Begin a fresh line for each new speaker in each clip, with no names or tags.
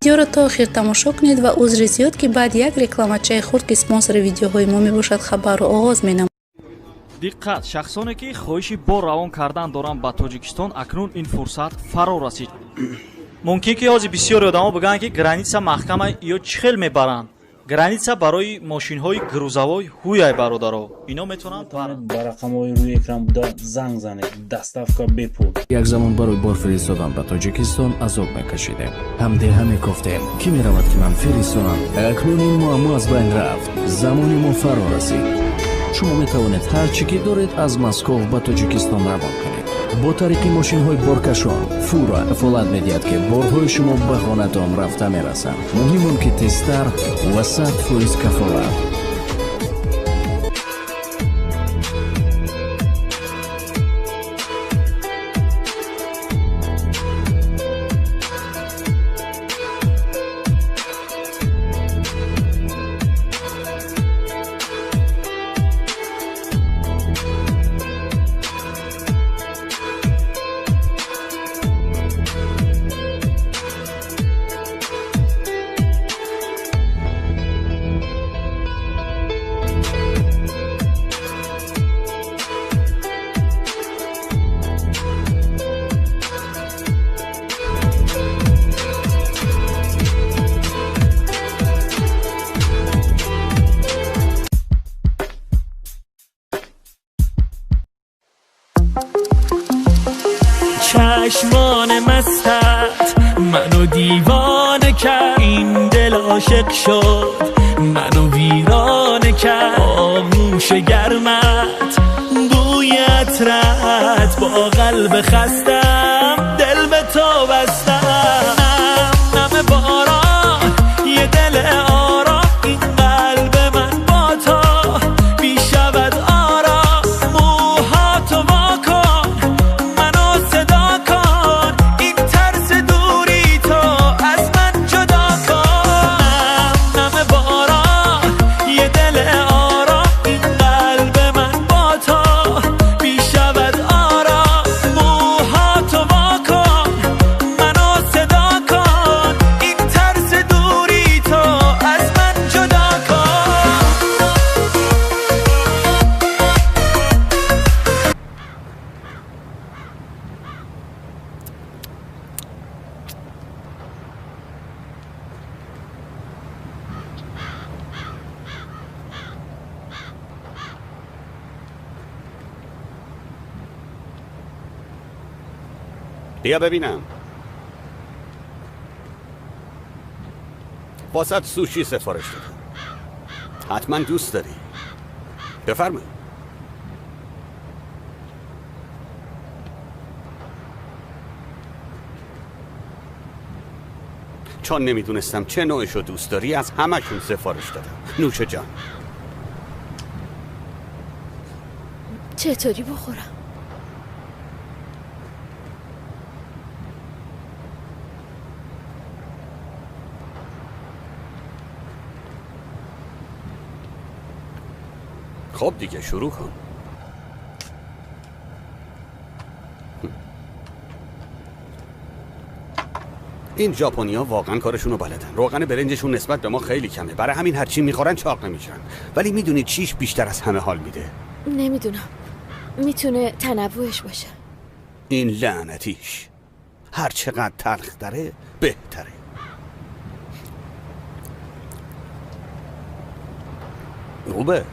ویدیو رو تا آخر تماشا کنید و عذر زیاد که بعد یک رکلامچه خرد که اسپانسر ویدیوهای ما میباشد خبر رو آغاز مینم.
диққат шахсоне ки хоҳиши бор равон кардан доранд ба тоҷикистон акнун ин фурсат фаро расид. мумкин ки ҳозир бисёри одамо бигӯянд ки граница маҳкама ё чӣ хел мебаранд. граница барои мошинҳои грузовой ҳуяй бародаро ино метавонанд
ба рақамҳои рӯи экран буда занг занед даставка бепул.
як замон барои бор фиристодан ба тоҷикистон азоб мекашидем. ҳамдеҳа мегуфтем кӣ меравад ки ман фиристонам. акнун ин муаммо аз байн рафт. замони мо фаро расид. шумо метавонед ҳар чӣ ки доред аз Москов ба тоҷикистон равон кунед. бо тариқи мошинҳои боркашон фура кафолат медиҳад ки борҳои шумо ба хонатон рафта мерасанд. муҳим он ки тезтар ва 100% кафолат.
چشمان مستت منو دیوانه کرد، این دل عاشق شد منو ویرانه کرد. آغوش گرمت بوی عطرت با قلب خستم دل به تو بستم. نم باران یه دل آرام این قلب من با تو بی شود آرام. موهاتو وا کن منو صدا کن، این ترس دوری تو از من جدا کن. نم باران یه دل آرام این قلب من با تو بی شود آرام. موهاتو وا کن منو صدا کن، این ترس دوری تو از من جدا کن.
بیا ببینم. واسه سوشی سفارش دادم. حتما دوست داری. بفرمایید. چون نمیدونستم چه نوعشو دوست داری از همشون سفارش دادم. نوش جان.
چطوری بخورم؟
خب دیگه شروع کن. این ژاپنی‌ها واقعا کارشونو بلدن. روغن برنجشون نسبت به ما خیلی کمه، برای همین هر چی میخورن چاق نمیشن. ولی میدونی چیش بیشتر از همه حال میده؟
نمیدونم. میتونه تنوعش باشه.
این لعنتیش. هر چقدر تلخ داره بهتره. خوبه.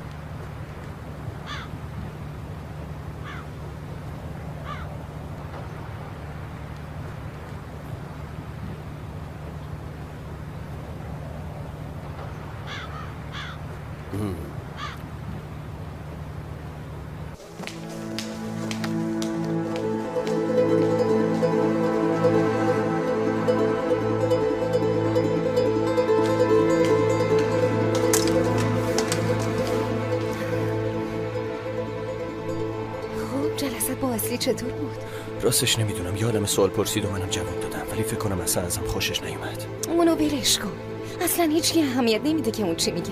جلسه با اصلی چطور بود؟
راستش نمیدونم. یه عالم سوال پرسید و منم جواب دادم، ولی فکر کنم اصلا ازم خوشش نیومد.
اونو ولش کن. اصلا هیچکی اهمیت نمیده که اون چی میگه.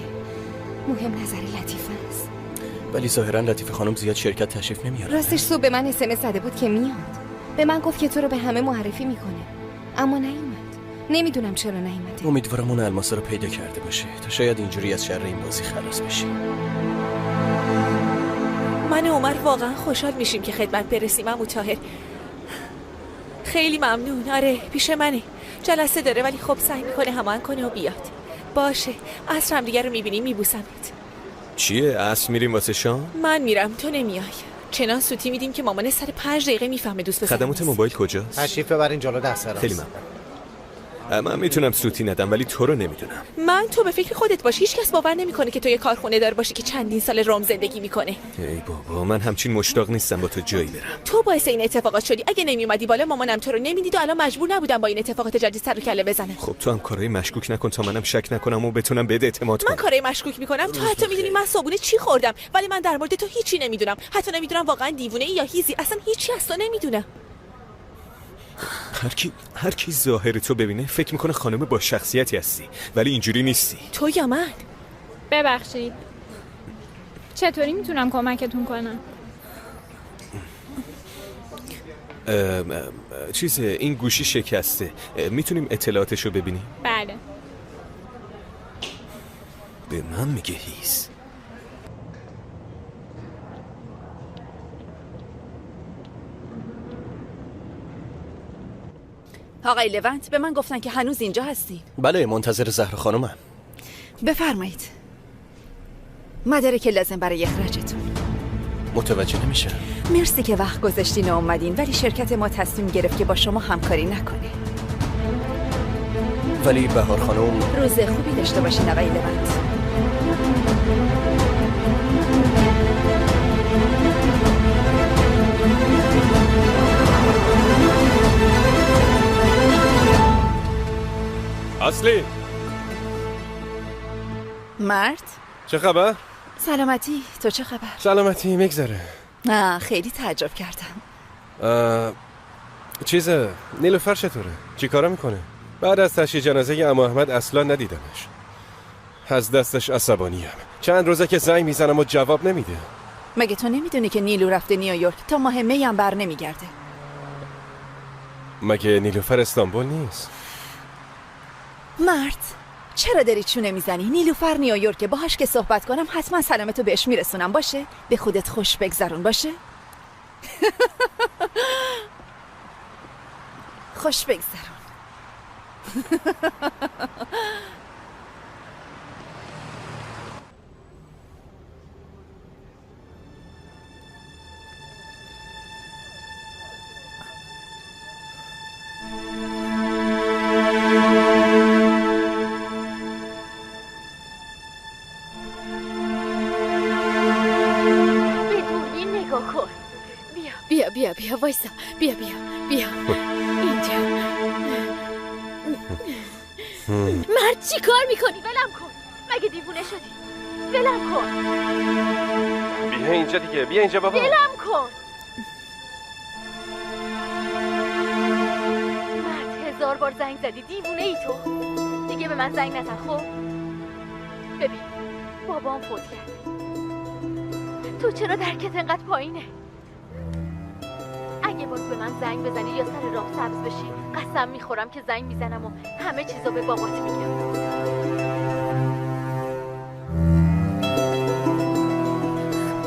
مهم نظر لطیفه است.
ولی ظاهرا لطیفه خانم زیاد شرکت تشریف نمیاره.
راستش صبح به من SMS زده بود که میاد. به من گفت که تو رو به همه معرفی میکنه. اما نیومد. نمیدونم چرا نیومده.
امیدوارم اون الماسا رو پیدا کرده باشه تا شاید اینجوری از شر این بازی خلاص بشی.
من و عمر واقعا خوشحال میشیم که خدمت برسیم. عمو طاهر خیلی ممنون. آره پیش منه، جلسه داره ولی خب سعی میکنه هماهنگ کنه و بیاد. باشه عصر هم دیگه رو میبینیم. میبوسمت.
چیه عصر میریم واسه شام؟
من میرم تو نمیای. چنان سوتی میدیم که مامان سر 5 دقیقه میفهمه دوست پسر.
خدمات موبایل کجاست؟
تشریف ببرین جلو دست راست.
خیلی ممنون. من میتونم سوتی ندم ولی تو رو نمیدونم.
تو به فکر خودت باش. هیچ کس باور نمیکنه که تو یه کارخونه دار باشی که چندین سال روم زندگی میکنه.
ای بابا من همچین مشتاق نیستم با تو جایی برم.
تو باعث این اتفاقات شدی. اگه نمیومدی بالا مامانم تو رو نمیدید و الان مجبور نبودم با این اتفاقات جدید سر و کله بزنم.
خب تو هم کارهای مشکوک نکن تا منم شک نکنم و بتونم بهت اعتماد کنم.
من کارهای مشکوک میکنم؟ تو حتی میدونی من صبحونه چی خوردم ولی من در مورد تو هیچی نمیدونم. حتی نمیدونم واقعا دیوونه ای یا هیزی. اصلا هیچی از تو نمیدونم.
هر کی ظاهر تو ببینه فکر میکنه خانم با شخصیتی هستی ولی اینجوری نیستی.
تو یا من؟
ببخشید چطوری میتونم کمکتون کنم؟
این گوشی شکسته، میتونیم اطلاعاتشو ببینیم؟
بله.
به من میگه هیس.
آقای لونت به من گفتن که هنوز اینجا هستی.
بله منتظر زهرا خانومم.
بفرمایید. مدارک لازم برای اخراجتون.
متوجه نمیشم.
مرسی که وقت گذاشتین و اومدین ولی شرکت ما تصمیم گرفت که با شما همکاری نکنه.
ولی بهار خانم
روز خوبی داشته باشین آقای لونت.
اصلی
مرد
چه خبر؟
سلامتی. تو چه خبر؟
سلامتی میگذره.
نه خیلی تعجب کردم.
نیلوفر چطوره؟ چی کارا میکنه؟ بعد از تشییع جنازه عمو احمد اصلا ندیدمش. از دستش عصبانیم. چند روزه که زنگ میزنم و جواب نمیده.
مگه تو نمیدونی که نیلو رفته نیویورک تا ماه می هم بر نمیگرده؟
مگه نیلوفر استانبول نیست؟
مرد چرا داری چونه میزنی؟ نیلوفر نیویورک، باهاش که صحبت کنم حتما سلامتو بهش میرسونم. باشه؟ به خودت خوش بگذرون. باشه؟ خوش بگذرون.
بیا وایسا. بیا اینجا. مرد چی کار میکنی؟ ولم کن. مگه دیوونه شدی؟ ولم کن.
بیا اینجا دیگه. بیا اینجا بابا.
ولم کن. مرد 1000 بار زنگ زدی. دیوونه ای تو؟ دیگه به من زنگ نزن. خب ببین بابام فوت کرده. تو چرا درکت انقدر پایینه؟ اگه باز به من زنگ بزنی یا سر راه سبز بشی قسم میخورم که زنگ میزنم و همه چیزا به بابات میگم.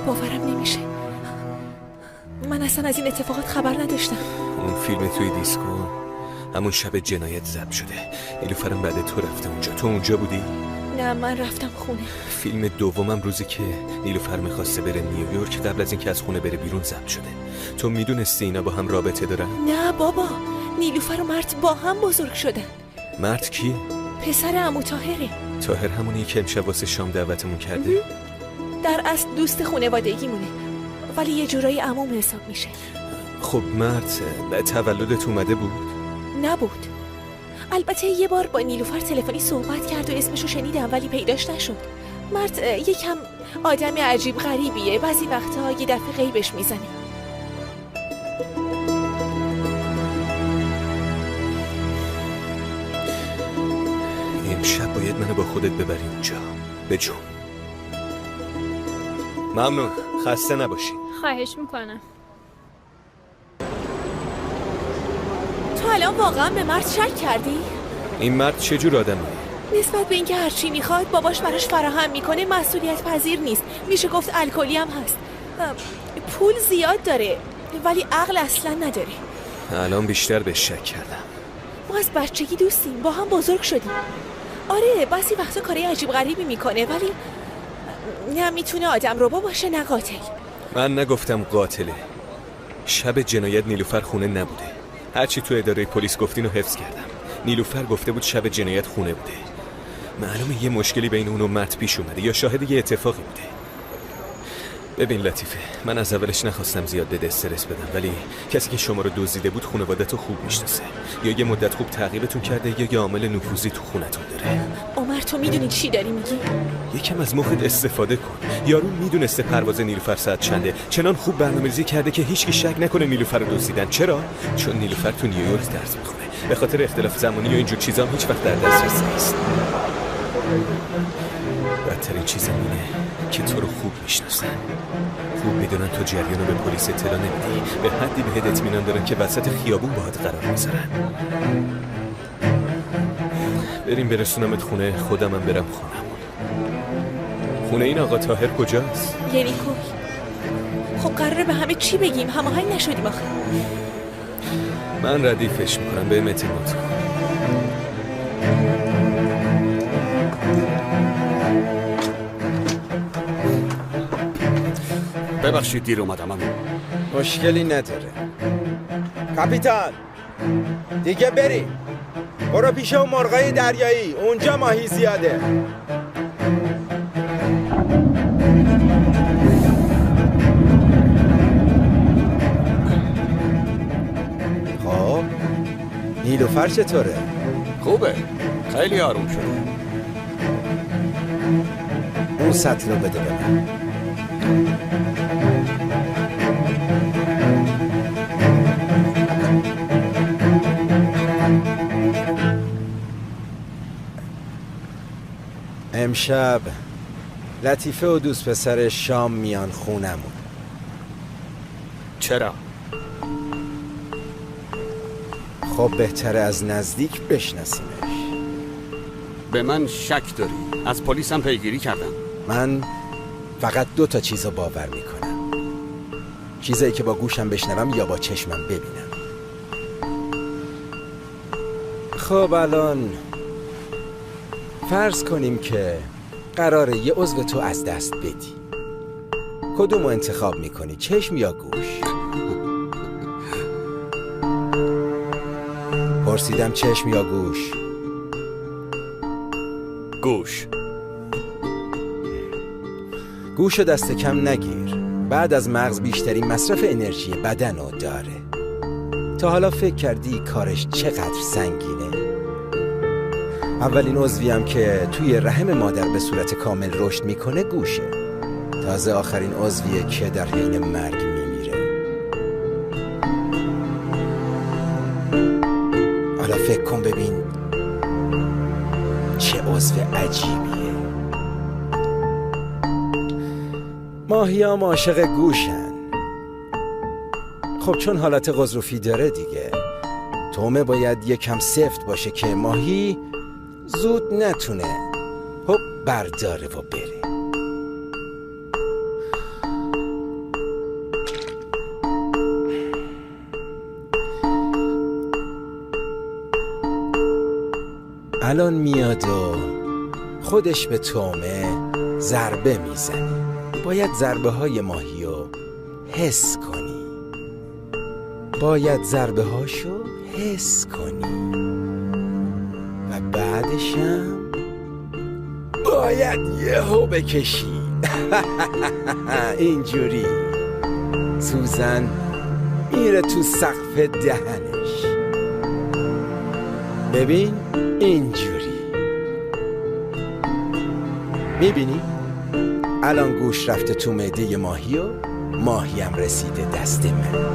باورم نمیشه. من اصلا از این اتفاقات خبر نداشتم.
اون فیلم توی دیسکو همون شب جنایت ضبط شده. نیلوفرم بعد تو رفته اونجا. تو اونجا بودی؟
نه من رفتم خونه.
فیلم دومم روزی که نیلوفر میخواسته بره نیویورک قبل از اینکه از خونه بره بیرون ضبط شده. تو میدونستی اینا با هم رابطه دارن؟
نه بابا، نیلوفر و مرد با هم بزرگ شدن.
مرد کیه؟
پسر عمو طاهره.
طاهر همونی که امشب واسه شام دعوتمون کرده؟
در اصل دوست خانوادگیمونه ولی یه جورایی عموم حساب میشه.
خب مرد تولدت اومده بود؟
نبود. البته یه بار با نیلوفر تلفنی صحبت کرد و اسمشو شنیدم ولی پیداش نشد. مرد یکم آدم عجیب غریبیه. بعضی وقتها یه دفعه غیبش میزنه.
امشب باید منو با خودت ببری اونجا. بجون. ممنون. خسته نباشی.
خواهش میکنم.
تو الان واقعا به مرد شک کردی؟
این مرد چه جور آدمیه؟
نسبت به اینکه هرچی میخواد باباش براش فراهم میکنه مسئولیت پذیر نیست. میشه گفت الکلی هم هست. پول زیاد داره ولی عقل اصلا نداره.
الان بیشتر به شک کردم.
ما از بچگی دوستیم، با هم بزرگ شدیم. آره بعضی وقتا کاری عجیب غریبی میکنه ولی نه میتونه آدم ربا باشه نه قاتل. من
نگفتم قاتله. شب جنایت نیلوفر خونه نبوده. هرچی تو اداره پلیس گفتین رو حفظ کردم. نیلوفر گفته بود شب جنایت خونه بوده. معلومه یه مشکلی بین اون و مت پیش اومده یا شاهد یه اتفاقی بوده. ببین لطیفه، من از اولش نخواستم زیاد به استرس بدم ولی کسی که شما رو دزدیده بود خانواده‌تو خوب میشناسه. یا یه مدت خوب تعقیبتون کرده یا یه عامل نفوذی تو خونتون داره.
عمر تو میدونی چی داری میگی؟
یکم از مخت استفاده کن. یارو میدونسته پرواز نیلوفر ساعت چنده. چنان خوب برنامه‌ریزی کرده که هیچکی شک نکنه نیلوفر رو دزدیدن. چرا؟ چون نیلوفر تو نیویورک درس میخونه. به خاطر اختلاف زمانی و اینجور چیزا هم هیچ وقت در دسترس نیست. بدترین چیز اینه که تو رو خوب میشناسن. خوب میدونن تو جریان رو به پلیس اطلاع نمیدی. به حدی بهت اطمینان دارن که وسط خیابون باهات قرار میذارن. بریم برسونمت خونه، خودمم برم خونم. خونه این آقا طاهر کجاست؟
یعنی کوی؟ خب قراره به همه چی بگیم؟ هماهنگ نشدیم آخه.
من ردیفش میکنم، به اعتماد کن.
ببخشید دیر اومدم.
مشکلی نداره کاپیتان. دیگه بری. برو پیش اون مرغای دریایی، اونجا ماهی زیاده. خب نیلوفر چطوره؟
خوبه، خیلی آروم شده.
اون سطل رو بده ببین. امشب لطیفه و دوست پسر شام میان خونمون.
چرا؟
خب بهتره از نزدیک بشناسیمش.
به من شک داری؟ از پلیس هم پیگیری کردم.
من فقط 2 چیز رو باور میکنم. چیزایی که با گوشم بشنوم یا با چشمم ببینم. خب الان فرض کنیم که قراره یه عضو تو از دست بدی. کدومو انتخاب میکنی؟ چشم یا گوش؟ پرسیدم چشم یا گوش؟
گوش.
گوشو دست کم نگیر. بعد از مغز بیشترین مصرف انرژی بدنو داره. تا حالا فکر کردی کارش چقدر سنگینه؟ اولین عضوی هم که توی رحم مادر به صورت کامل رشد میکنه گوشه. تازه آخرین عضویه که در حین مرگ میمیره. حالا فکر کن ببین چه عضو عجیبیه. ماهیام عاشق گوشن. خب چون حالت غضروفی داره دیگه، تومه باید یکم سفت باشه که ماهی زود نتونه هپ برداره و بره. الان میاد و خودش به تومه ضربه میزنه. باید ضربه های ماهی رو حس کنی. باید ضربه هاشو حس کنی و بعدشم باید یهو بکشی. اینجوری سوزن میره تو سقف دهنش. ببین اینجوری. میبینی؟ الان گوش رفته تو معده ماهی و ماهی هم رسیده دست من.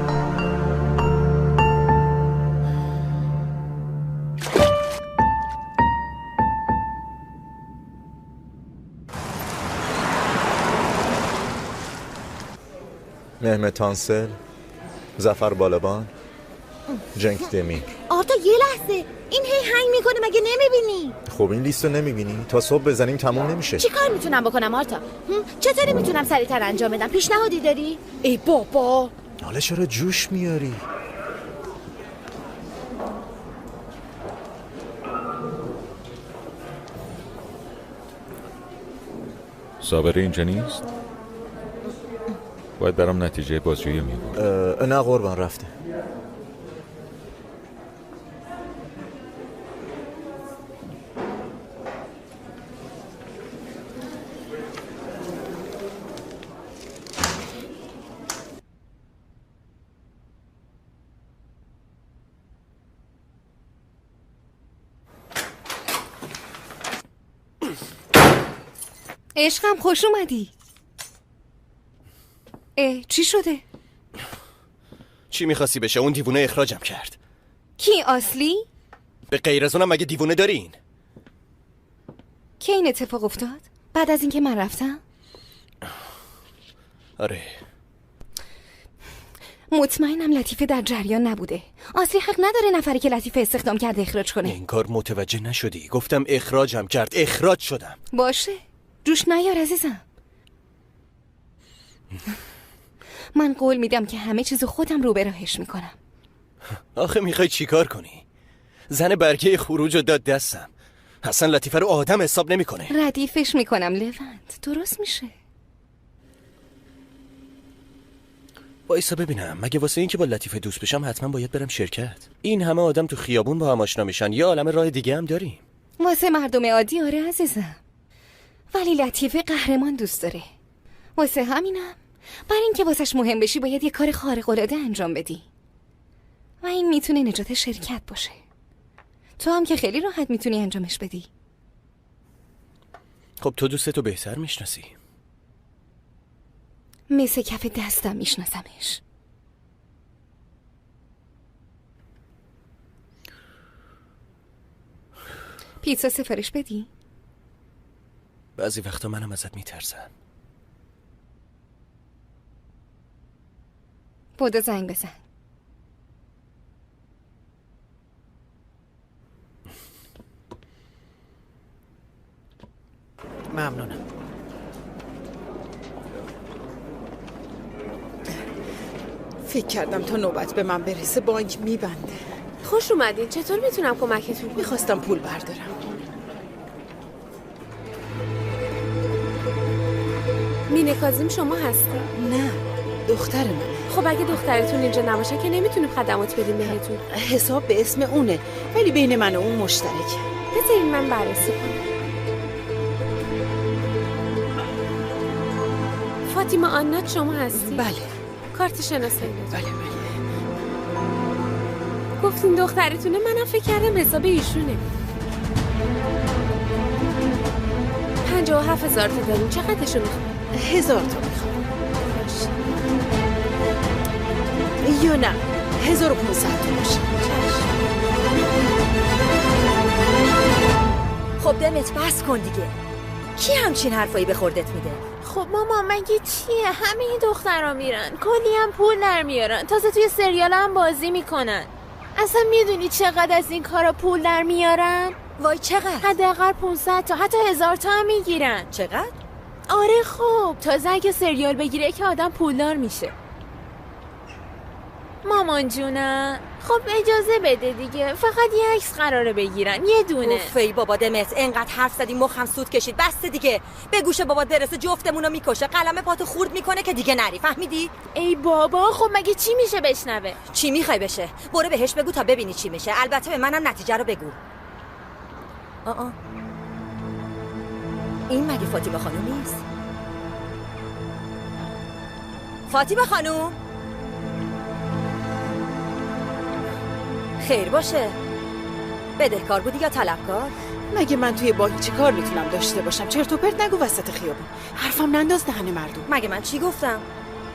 مهمت تانسل، ظفر بالابان. جنک دمیر.
آرتا یه لحظه، این هی هنگ میکنه مگه نمیبینی؟
خب این لیست رو نمیبینی؟ تا صبح بزنیم تموم نمیشه.
چی کار میتونم بکنم آرتا؟ چطوری میتونم سریعتر انجام بدم؟ پیشنهادی داری؟ ای بابا
حالا چرا جوش میاری؟
صابره اینجا نیست؟ باید برام نتیجه بازجویی میاد.
نه قربان رفته.
عشقم خوش اومدی. چی شده؟
چی میخواستی بشه؟ اون دیوونه اخراجم کرد.
کی اصلی؟
به غیر از اونم مگه دیوونه دارین؟
کی این اتفاق افتاد؟ بعد از اینکه من رفتم؟
آره.
مطمئنم لطیفه در جریان نبوده. اصلی حق نداره نفری که لطیفه استخدام کرده اخراج کنه.
این کار متوجه نشدی. گفتم اخراجم کرد، اخراج شدم.
باشه جوش نیار عزیزم. من قول میدم که همه چیزو خودم رو به راهش میکنم.
آخه میخوای چیکار کنی؟ زن برگه خروج رو داد دستم. اصلا لطیفه رو آدم حساب نمیکنه.
ردیفش میکنم لونت، درست میشه.
وایسا ببینم، مگه واسه این که با لطیفه دوست بشم حتما باید برم شرکت؟ این همه آدم تو خیابون با هم آشنا میشن، یا عالم راه دیگه هم داریم.
واسه مردم عادی آره عزیزم، ولی لطیفه قهرمان دوست داره. واسه همینم برای اینکه واسش مهم بشی باید یه کار خارق‌العاده انجام بدی و این میتونه نجات شرکت باشه. تو هم که خیلی راحت میتونی انجامش بدی.
خب تو دوستتو بهتر میشناسی.
مثل کف دستم میشناسمش. پیتزا سفارش بدی؟
بعضی وقتا منم ازت میترسم.
بودو زنگ بزن.
ممنونم.
فکر کردم تا نوبت به من برسه بانک میبنده.
خوش اومدین. چطور میتونم کمکتون کنم؟
میخواستم پول بردارم.
مینه کاظم شما هستی؟
نه دختر منه.
خب اگه دخترتون اینجا نباشه که نمیتونیم خدمات بدیم بهتون.
حساب به اسم اونه ولی بین من و اون مشترکه.
بذارین من بررسی کنم. فاطمه آنات شما هستی؟
بله.
کارت شناسایی.
بله.
گفتین دخترتونه، منم فکر کردم حساب ایشونه. 57,000 تا داریم. چقدرشو میخوام؟
1000 تا میخوام. یا نه 1500 تا باشه.
خب دمت بس کن دیگه. کی همچین حرفایی به خوردت میده؟
خب ماما مگه چیه؟ همه این دخترها میرن کلی هم پول نرمیارن، تازه توی سریال هم بازی میکنن. اصلا میدونی چقدر از این کارا پول در میارن؟
وای چقدر؟
حداقل 500 تا حتی 1000 تا هم میگیرن.
چقدر؟
آره خب تازه اگه سریال بگیره که آدم پولدار میشه. مامان جونم خب اجازه بده دیگه، فقط یه عکس قراره بگیرن، یه دونه.
اوفی بابا دمت، انقدر حرف زدی مخم سود کشید. بس دیگه، به گوش بابا برسه جفتمونو میکشه، قلم پاتو خورد میکنه که دیگه نری، فهمیدی؟
ای بابا خب مگه چی میشه بشنوه؟
چی میخوای بشه؟ برو بهش بگو تا ببینی چی میشه. البته به منم نتیجه رو بگو. این مگه فاطمه خانوم نیست؟ فاطمه خانوم خیر باشه. بدهکار بودی یا طلبکار؟
مگه من توی بانک چی کار میتونم داشته باشم؟ چرت و پرت نگو وسط خیابون. حرفم ننداز دهن مردم.
مگه من چی گفتم؟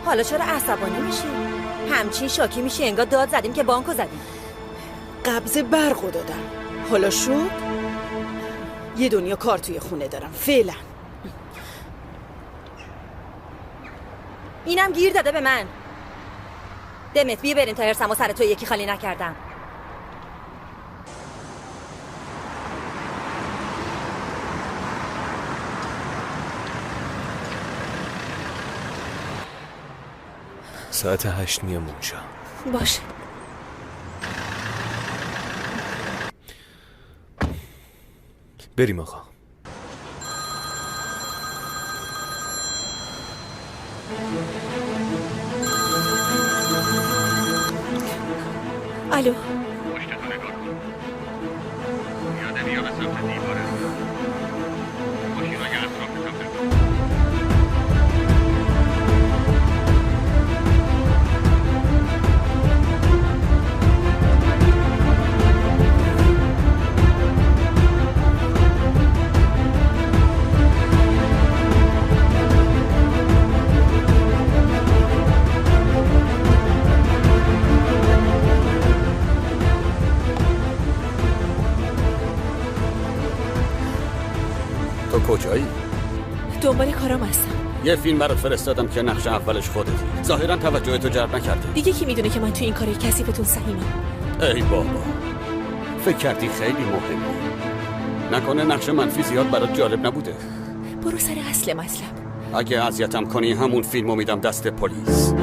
حالا چرا عصبانی میشی؟ همچین شاکی میشی انگار داد زدیم که بانکو زدیم.
قبض برقو دادم. حالا شد؟ یه دنیا کار توی خونه دارم فعلا.
اینم گیر داده به من. دمت بیا بریم تا هرسمو سر تو یکی خالی نکردم.
ساعت 8 میام اونجا.
باشه.
بریم آقا.
الو.
پشتتو نگاه کن. یادم یا به سمت دیواره. ماشینای اطرافتم بکن. تو کجایی؟
دنبال کارام هستم.
یه فیلم برات فرستادم که نقش اولش خودتی. ظاهرا توجهتو جلب نکرده.
دیگه کی میدونه که من تو این کار کثیفتون سهیمم؟
ای بابا، فکر کردی خیلی مهمه. نکنه نقش منفی زیاد برات جالب نبوده؟
برو سر اصل مطلب.
اگه اذیتم کنی همون فیلمو میدم دست پلیس.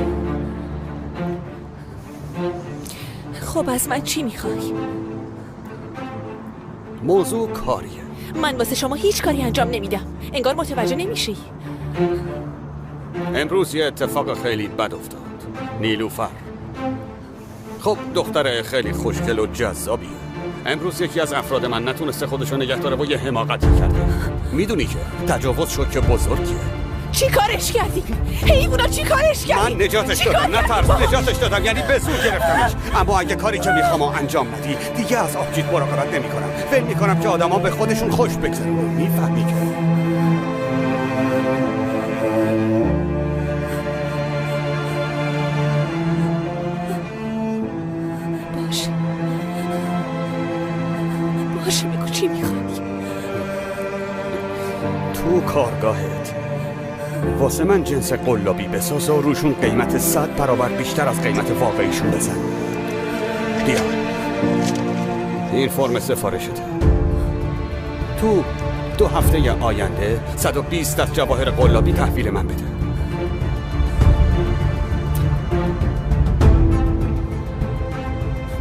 خب از من چی میخوای؟
موضوع کاریه.
من واسه شما هیچ کاری انجام نمیدم. انگار متوجه نمیشی.
امروز یه اتفاق خیلی بد افتاد. نیلوفر، خب دختر خیلی خوشگل و جذابیه. امروز یکی از افراد من نتونسته خودشو نگه داره و یه حماقتی کرده. میدونی که تجاوز شد که بزرگیه.
چی کارش کردی؟ حیوونا چی کارش کردی؟
من نجاتش دادم، نه ترس، نجاتش دادم، یعنی به زور گرفتمش. اما اگه کاری که میخوام انجام ندی دیگه از آبجیت مراقبت نمیکنم. فکر میکنم که آدما به خودشون خوش بگذرن. میفهمی که
باشه بگو چی میخوای؟
تو کارگاهت واسه من جنس قلابی بساز و روشون قیمت 100 برابر بیشتر از قیمت واقعیشون بزن. بیا این فرم سفارشته. تو 2 هفته آینده 120 از جواهر قلابی تحویل من بده.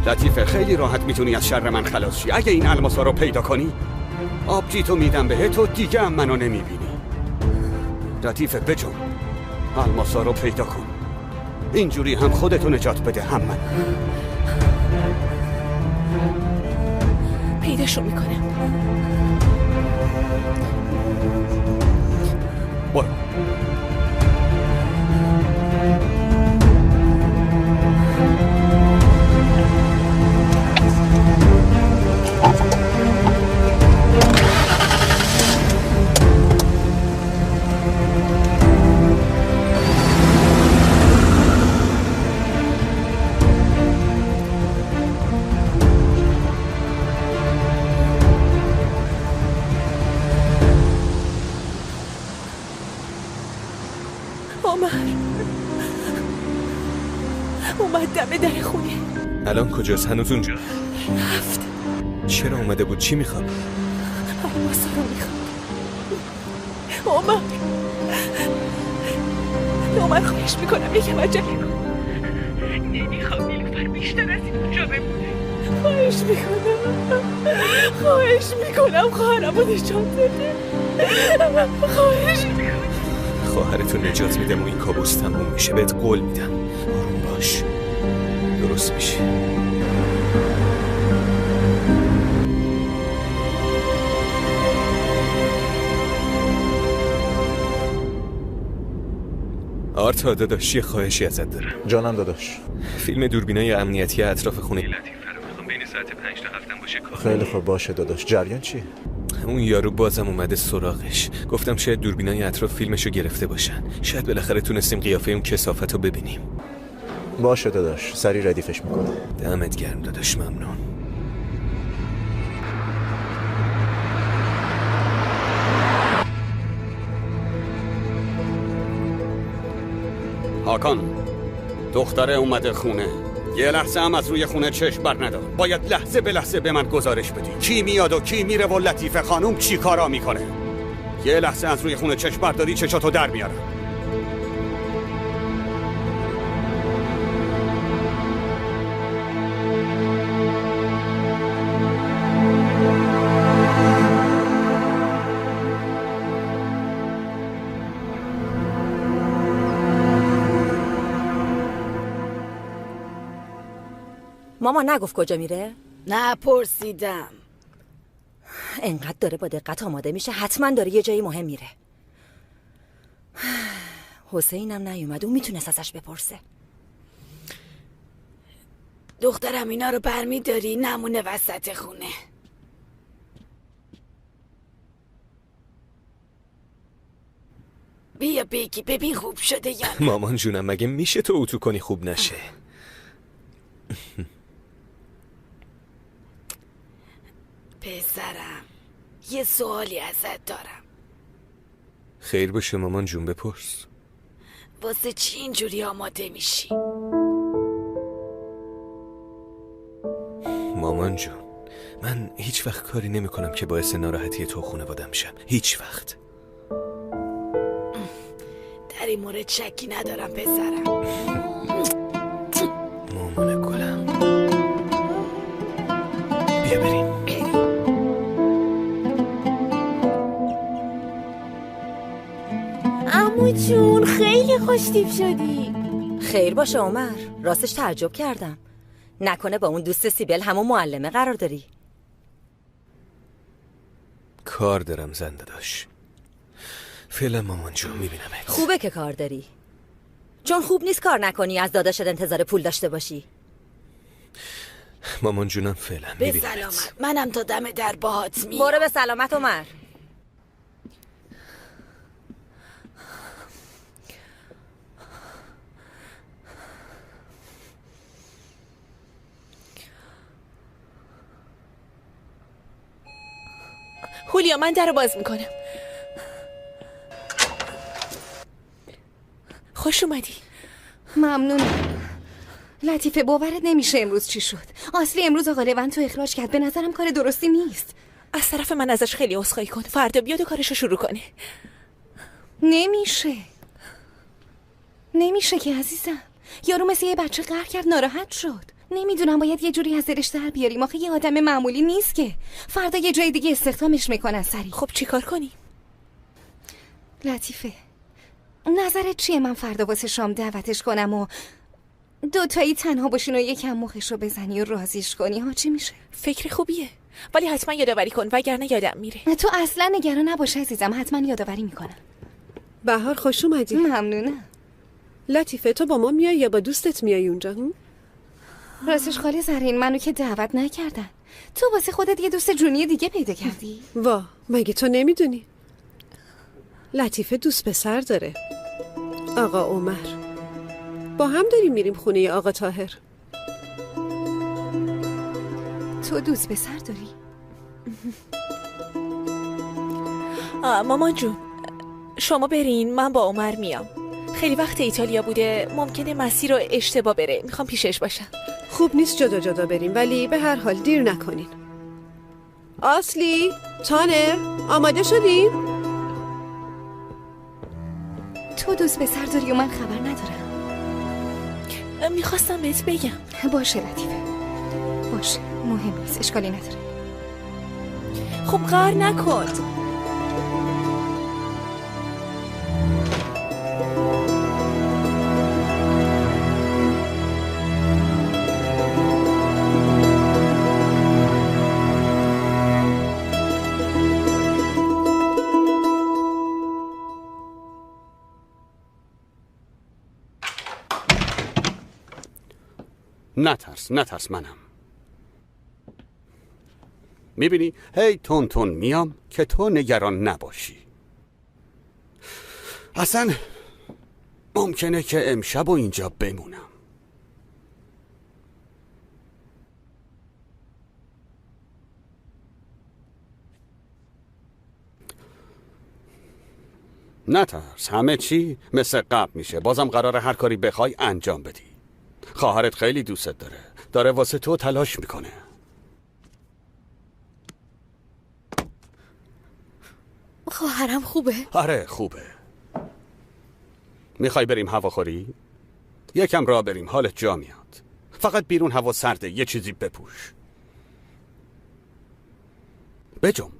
لطیفه، خیلی راحت میتونی از شر من خلاص شی. اگه این الماسا رو پیدا کنی آبجیتو میدم بهت و دیگه هم منو نمیبینی. لطیفه بجم، الماسا رو پیدا کن. اینجوری هم خودتو نجات بده هم من.
پیداشو میکنم.
برو.
اومد دم در خونه.
الان کجاست؟ هنوز اونجا؟
رفت.
چرا اومده بود؟ چی میخواد؟
الماسا رو میخواد. عمر خواهش میکنم یکم عجله کن. نمیخوام نیلوفر بیشتر از این اونجا بمونه. خواهش میکنم خواهرم رو نجات بده. خواهش میکنم.
خواهرتو نجات میدم و این کابوس تموم میشه. بهت قول میدم. آروم باش، درست میشه. آرتا داداش، یه خواهشی ازت دارم.
جانم داداش.
فیلم دوربینای امنیتی اطراف خونه لطیفه رو میخوام بین ساعت 5 تا 7 باشه کار.
خیلی خوب باشه داداش. جریان چیه؟
اون یارو بازم اومده سراغش. گفتم شاید دوربینای اطراف فیلمشو گرفته باشن. شاید بالاخره تونستیم قیافه اون کثافتو ببینیم.
باشه داداش، سریع ردیفش میکنم.
دمت گرم داداش، ممنون.
هاکان، دختره اومده خونه. یه لحظه هم از روی خونه چشم بر ندار. باید لحظه به لحظه به من گزارش بدی کی میاد و کی میره و لطیفه خانوم چی کارا میکنه. یه لحظه از روی خونه چشم برداری چشاتو در میارم.
ماما نگفت کجا میره؟
نه پرسیدم.
انقدر داره با دقت آماده میشه حتما داره یه جایی مهم میره. حسینم نیومد، اون میتونست ازش بپرسه.
دخترم اینا رو برمیداری نمونه وسط خونه. بیا بگی ببین خوب شده یا نه.
مامان جونم مگه میشه تو اتو کنی خوب نشه؟
پسرم یه سوالی ازت دارم.
خیر باشه مامان جون بپرس.
واسه چی اینجوری آماده میشی؟
مامان جون من هیچ وقت کاری نمی کنم که باعث ناراحتی تو خانواده‌ام شم. هیچ وقت.
در این مورد شکی ندارم پسرم.
مامان گلم بیا بریم.
عمو جون خیلی خوشتیپ شدی.
خیر باشه عمر، راستش تعجب کردم. نکنه با اون دوست سیبل همون معلمه قرار داری؟
کار دارم زنده داشت. فعلا مامان جون میبینمت.
خوبه که کار داری، چون خوب نیست کار نکنی از داداشت انتظار پول داشته باشی.
مامان جونم فعلا
به
میبینمت.
سلامت. منم تا دم در باهات میام.
برو به سلامت عمر.
هولیا من در رو باز میکنم. خوش اومدی.
ممنونم. لطیفه باورت نمیشه امروز چی شد. اصلی امروز آقا لوند تو اخراج کرد. به نظرم کار درستی نیست.
از طرف من ازش خیلی عذرخواهی کن. فردا بیاد و کارشو شروع کنه.
نمیشه که عزیزم. یارو مثل یه بچه قهر کرد ناراحت شد. نمیدونم باید یه جوری از دلش در بیاریم. آخه یه آدم معمولی نیست که. فردا یه جای دیگه استخدامش میکنن سری.
خب چی کار کنی؟
لطیفه نظرت چیه من فردا واسه شام دعوتش کنم و دوتایی تنها باشین و یکم مخشو بزنی و راضیش کنی ها؟ چی میشه؟
فکر خوبیه ولی حتما یادآوری کن وگرنه یادم میره.
تو اصلا نگران نباش عزیزم، حتما یادآوری میکنم.
بهار خوش اومدی.
ممنونم.
لطیفه تو با ما میای یا با دوستت میای اونجا؟
راستش خاله زرین منو که دعوت نکردن. تو واسه خودت یه دوست جونی دیگه پیدا کردی؟
وا مگه تو نمیدونی؟ لطیفه دوست پسر داره، آقا عمر. با هم داریم میریم خونه آقا طاهر.
تو دوست پسر داری؟
مامان جون شما برین، من با عمر میام. خیلی وقت ایتالیا بوده، ممکنه مسیر رو اشتباه بره. میخوام پیشش باشم.
خوب نیست جدا جدا بریم، ولی به هر حال دیر نکنین. اصلی تانر آماده شدیم؟
تو دوست پسر داری و من خبر ندارم.
میخواستم بهت بگم.
باشه لطیفه باشه، مهم نیست، اشکالی نداره.
خب قهر نکن.
نترس منم. میبینی هی تون تون میام که تو نگران نباشی. اصلا ممکنه که امشب و اینجا بمونم. نترس، همه چی مثل قبل میشه. بازم قراره هر کاری بخوای انجام بدی. خواهرت خیلی دوستت داره واسه تو تلاش میکنه.
خواهرم خوبه؟
آره خوبه. میخوای بریم هواخوری؟ یکم راه بریم، حالت جا میاد. فقط بیرون هوا سرده، یه چیزی بپوش. بجنب.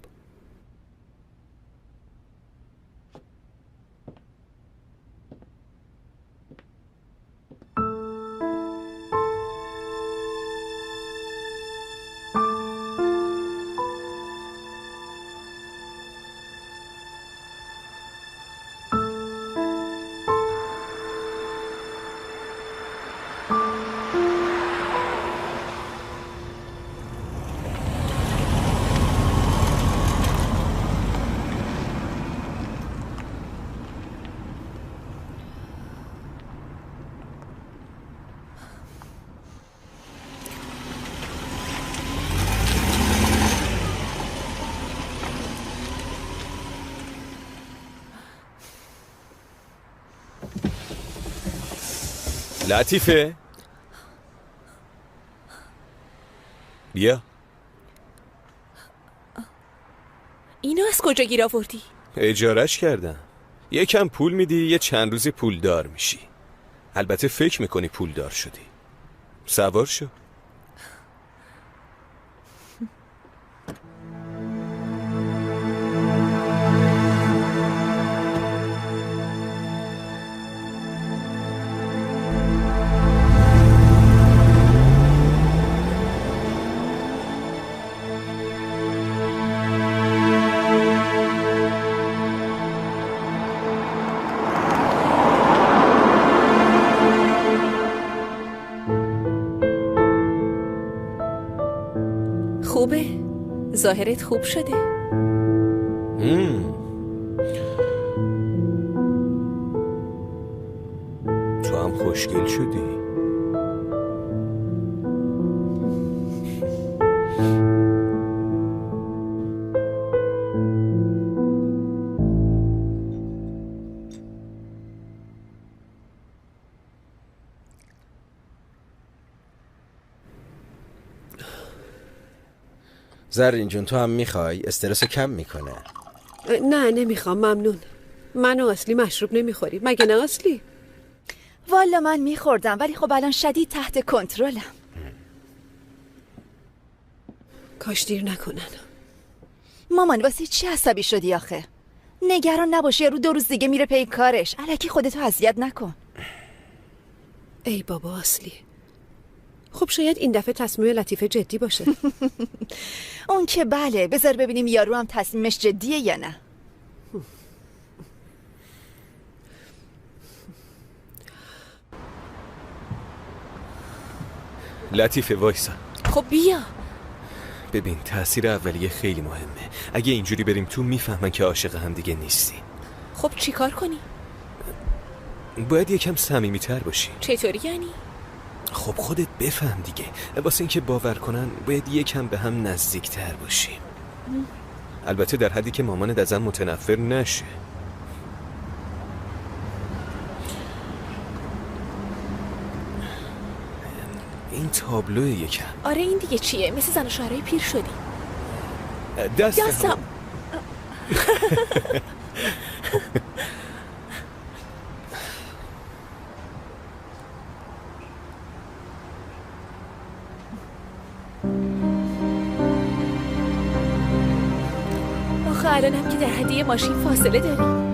لطیفه بیا.
اینو از کجا گیر آوردی؟
اجارش کردم. یکم پول میدی یه چند روزی پولدار میشی. البته فکر میکنی پولدار شدی. سوار شو.
خوبه؟ ظاهرت خوب شده.
تو هم خوشگل شدی.
زرین جون تو هم میخوای؟ استرسو کم میکنه.
نه نمیخوام، ممنون. من و اصلی مشروب نمیخوریم، مگه نه اصلی؟
والا من میخوردم ولی خب الان شدید تحت کنترلم.
کاش دیر نکنن.
مامان واسه چی عصبی شدی آخه؟ نگران نباشی، رو 2 روز دیگه میره پی کارش. الکی خودتو اذیت نکن.
ای بابا اصلی، خب شاید این دفعه تصمیم لطیفه جدی باشه.
اون که بله، بذار ببینیم یارو هم تصمیمش جدیه یا نه.
لطیفه وایسا.
خب بیا.
ببین تأثیر اولیه خیلی مهمه. اگه اینجوری بریم تو میفهمن که عاشق هم دیگه نیستی.
خب چی کار کنی؟
باید یکم صمیمیتر باشی.
چطوری یعنی؟
خب خودت بفهم دیگه. واسه اینکه باور کنن باید یکم به هم نزدیکتر باشیم. البته در حدی که مامانت ازم متنفر نشه. این تابلو یکم.
آره این دیگه چیه؟ مثل زن و شوهرای پیر شدی.
دستم.
آخه الانم که در حدی ماشین فاصله داری.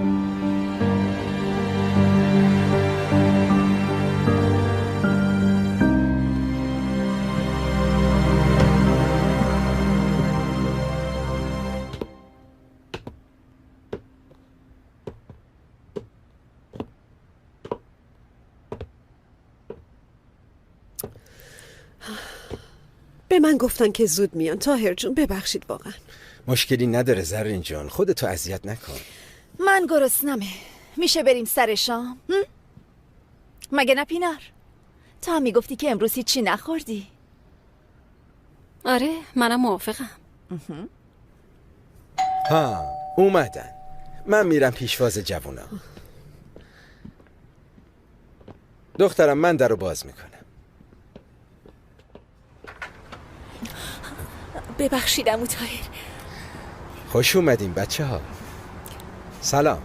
به من گفتن که زود میان. طاهر جون ببخشید واقعا.
مشکلی نداره زرین جان، خودتو اذیت نکن.
من گرسنمه. میشه بریم سر شام؟ مگه نه پینار؟ تو هم میگفتی که امروز هیچی نخوردی.
آره منم موافقم.
ها اومدن. من میرم پیشواز جوونا. دخترم من درو باز میکنم.
ببخشید عمو طاهر.
خوش اومدین بچه ها. سلام،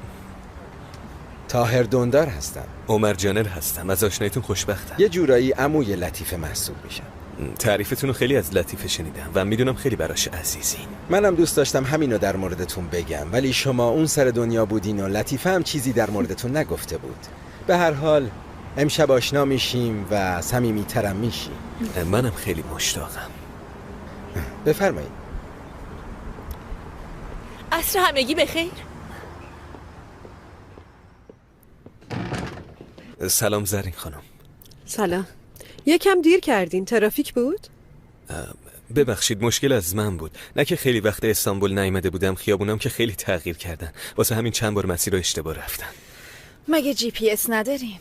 طاهر دندار هستم.
عمر جانر هستم. از آشنایتون خوشبختم.
یه جورایی عموی لطیفه محسوب میشم.
تعریفتون رو خیلی از لطیفه شنیدم و میدونم خیلی براش عزیزین.
منم دوست داشتم همینو در موردتون بگم، ولی شما اون سر دنیا بودین و لطیفه هم چیزی در موردتون نگفته بود. به هر حال امشب آشنا میشیم و صمیمی‌ترم میشیم.
منم خیلی مشتاقم.
بفرمایید.
عصر همگی بخیر.
سلام زرین خانم.
سلام. یکم دیر کردین، ترافیک بود؟
ببخشید مشکل از من بود. نه که خیلی وقت استانبول نیامده بودم، خیابونام که خیلی تغییر کردن، واسه همین چند بار مسیر رو اشتباه رفتم.
مگه GPS ندارین؟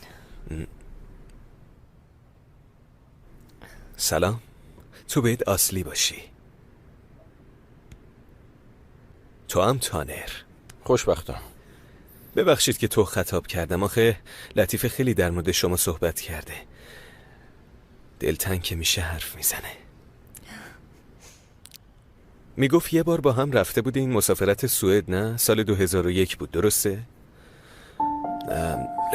سلام، تو باید اصلی باشی. تو هم تانر.
خوشبختم.
ببخشید که تو خطاب کردم، آخه لطیفه خیلی در مورد شما صحبت کرده. دلتنگ که میشه حرف میزنه. میگفت یه بار با هم رفته بودین مسافرت سوئد، نه؟ سال 2001 بود، درسته؟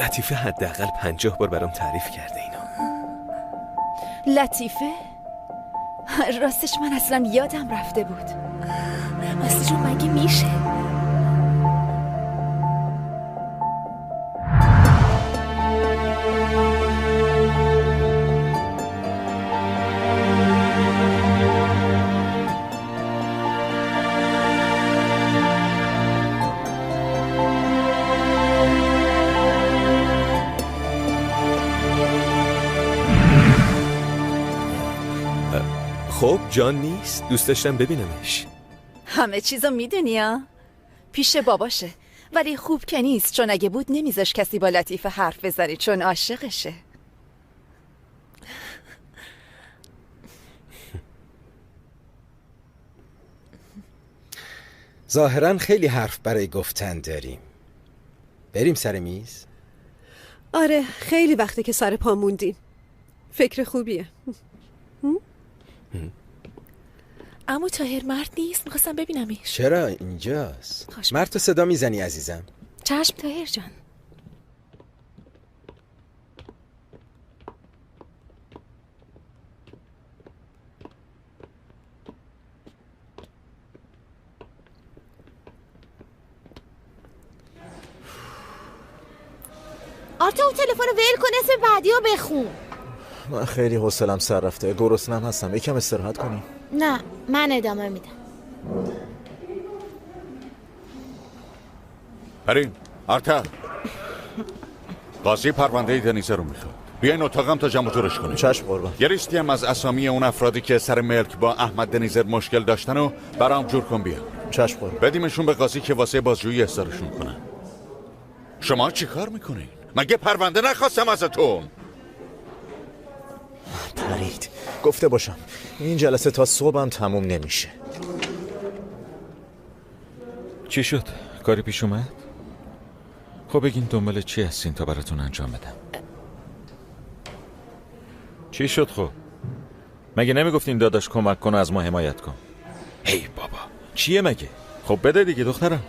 لطیفه حداقل 50 بار برام تعریف کرده اینو.
لطیفه؟ راستش من اصلا یادم رفته بود.
اصلی جون مگه میشه؟
خب جان نیست؟ دوست داشتم ببینمش.
همه چیزو میدونی ها؟ پیش باباشه، ولی خوب که نیست، چون اگه بود نمیذاش کسی با لطیفه حرف بزنی، چون عاشقشه.
ظاهرا خیلی حرف برای گفتن داریم. بریم سر میز؟
آره، خیلی وقته که سر پا موندیم. فکر خوبیه.
عمو طاهر مرد نیست، میخواستم ببینمش.
چرا اینجاست؟ مرد تو صدا میزنی عزیزم.
چشم طاهر جان.
آرتا اون تلفن رو ول کن، اسم بعدی رو بخون.
من خیلی حوصله‌ام سر رفته، گرسنه‌ام هستم، یکم استراحت کنیم.
نه من ادامه میدم.
بریم آرتا، قاضی پرونده دنیزه رو میخواد. بیاین اتاقم تا جمع جورش کنیم.
چشم قربان.
یه لیستی هم از اسامی اون افرادی که سر ملک با احمد دنیزر مشکل داشتن و برام جور کن بیا.
چشم قربان.
بدیمشون به قاضی که واسه بازجویی احضارشون کنن. شما چی کار میکنین؟ مگه پرونده نخواستم ازتون؟
پرید. گفته باشم این جلسه تا صبحم تموم نمیشه.
چی شد؟ کاری پیش اومد؟ خب بگین دنبال چی هستین تا براتون انجام بدم. چی شد خب؟ مگه نمیگفتین داداش کمک کن از ما حمایت کن؟ هی بابا چیه مگه؟ خب بده دیگه دخترم.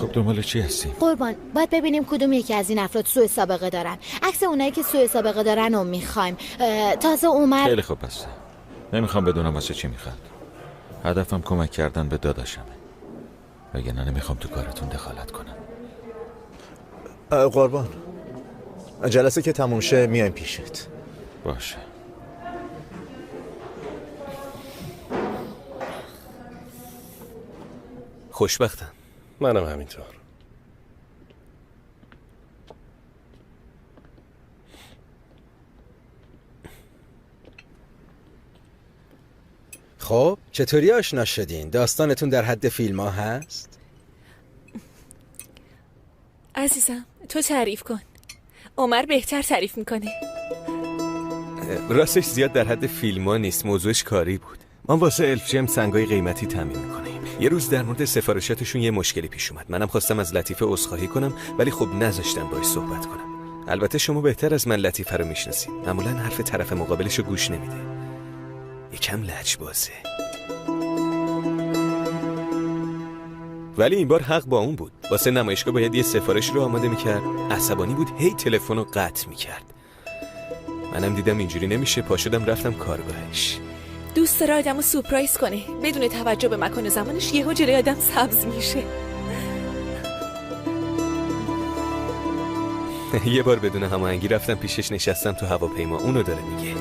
خب دنبال چی هستی؟
قربان باید ببینیم کدوم یکی از این افراد سوء سابقه دارن. عکس اونایی که سوء سابقه دارن رو میخوایم. تازه عمر.
خیلی خوب بسته. نمیخوام بدونم واسه چی میخواد. هدفم کمک کردن به داداشمه. وگرنه نمیخوام تو کارتون دخالت کنم.
قربان جلسه که تموم شه میایم پیشت.
باشه.
خوشبختم.
منم همینطور.
خب چطوری آشنا شدین؟ داستانتون در حد فیلم ها هست؟
عزیزم تو تعریف کن، عمر بهتر تعریف میکنه.
راستش زیاد در حد فیلم ها نیست، موضوعش کاری بود. ما واسه الف جم سنگای قیمتی تامین میکنیم. یه روز در مورد سفارشاتشون یه مشکلی پیش اومد. منم خواستم از لطیفه عذرخواهی کنم ولی خب نذاشتم باهاش صحبت کنم. البته شما بهتر از من لطیفه رو میشناسید. معمولا حرف طرف مقابلش رو گوش نمیده. یکم لجبازه. ولی این بار حق با اون بود. واسه نمایشگاه باید یه سفارش رو آماده میکرد. عصبانی بود، هی تلفن رو قطع میکرد. منم دیدم اینجوری نمیشه، پا شدم رفتم کارگاهش.
دوست داره آدمو سورپرایز کنه، بدون توجه به مکان و زمانش یهو جلوی آدم سبز میشه.
یه بار بدون هماهنگی رفتم پیشش، نشستم تو هواپیما. اونو داره میگه.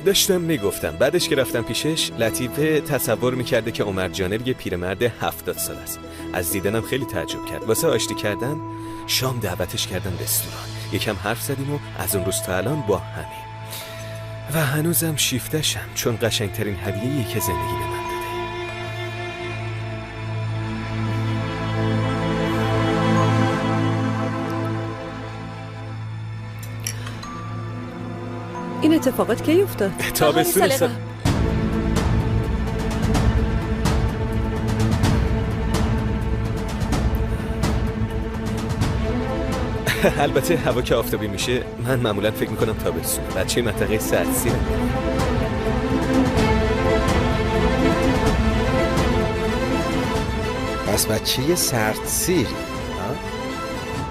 داشتم میگفتم بعدش که رفتم پیشش، لطیفه تصور میکرده که عمر جانب یه پیرمرد 70 سال است. از دیدنم خیلی تعجب کرد. واسه آشتی کردن شام دعوتش کردم رستوران. یکم حرف زدیم و از اون روز تا الان با همیم. و هنوزم شیفتشم، چون قشنگترین هدیه‌ای که زندگی به من داده.
این اتفاقات کی افتاد؟
تابستون سال البته هوا که آفتابی میشه من معمولا فکر میکنم تابستون. بچه منطقه سردسیرم.
پس بچه سردسیری؟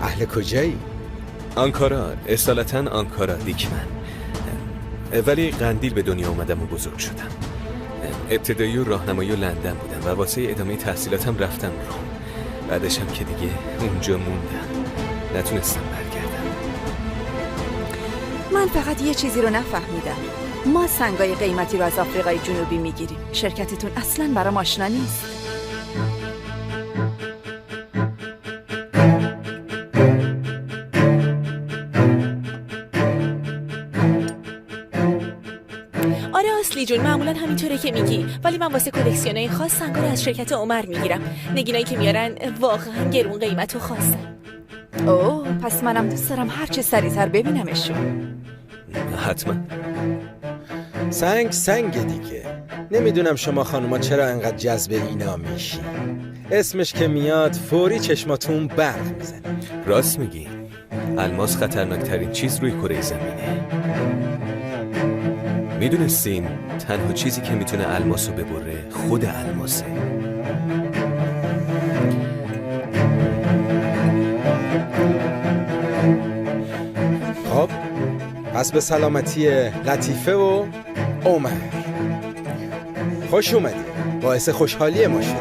اهل کجایی؟
آنکارا، اصالتا آنکارا دیکمن. ولی قندیل به دنیا اومدم و بزرگ شدم. ابتدایی و راهنمایی و لندن بودم و واسه ادامه تحصیلاتم رفتم روم. بعدش هم که دیگه اونجا موندم، نتونستم برگردم.
من فقط یه چیزی رو نفهمیدم. ما سنگای قیمتی رو از آفریقای جنوبی میگیریم. شرکتتون اصلاً برام آشنا نیست.
اصلی جون معمولا همینطوره که میگی، ولی من واسه کلکسیونای خاص سنگا رو از شرکت عمر میگیرم. نگینایی که میارن واقعا گرون قیمت و خاصن.
اوه، پس منم دوست دارم هرچه سریعتر ببینمشون.
حتما.
سنگ دیگه. نمیدونم شما خانوما چرا انقدر جذب اینا میشین. اسمش که میاد فوری چشماتون برق میزنه.
راست میگی. الماس خطرناکترین چیز روی کره زمینه. میدونستین تنها چیزی که میتونه الماسو ببره خود الماسه.
خب پس به سلامتی لطیفه و عمر. خوش اومدی، باعث خوشحالی ما شدی.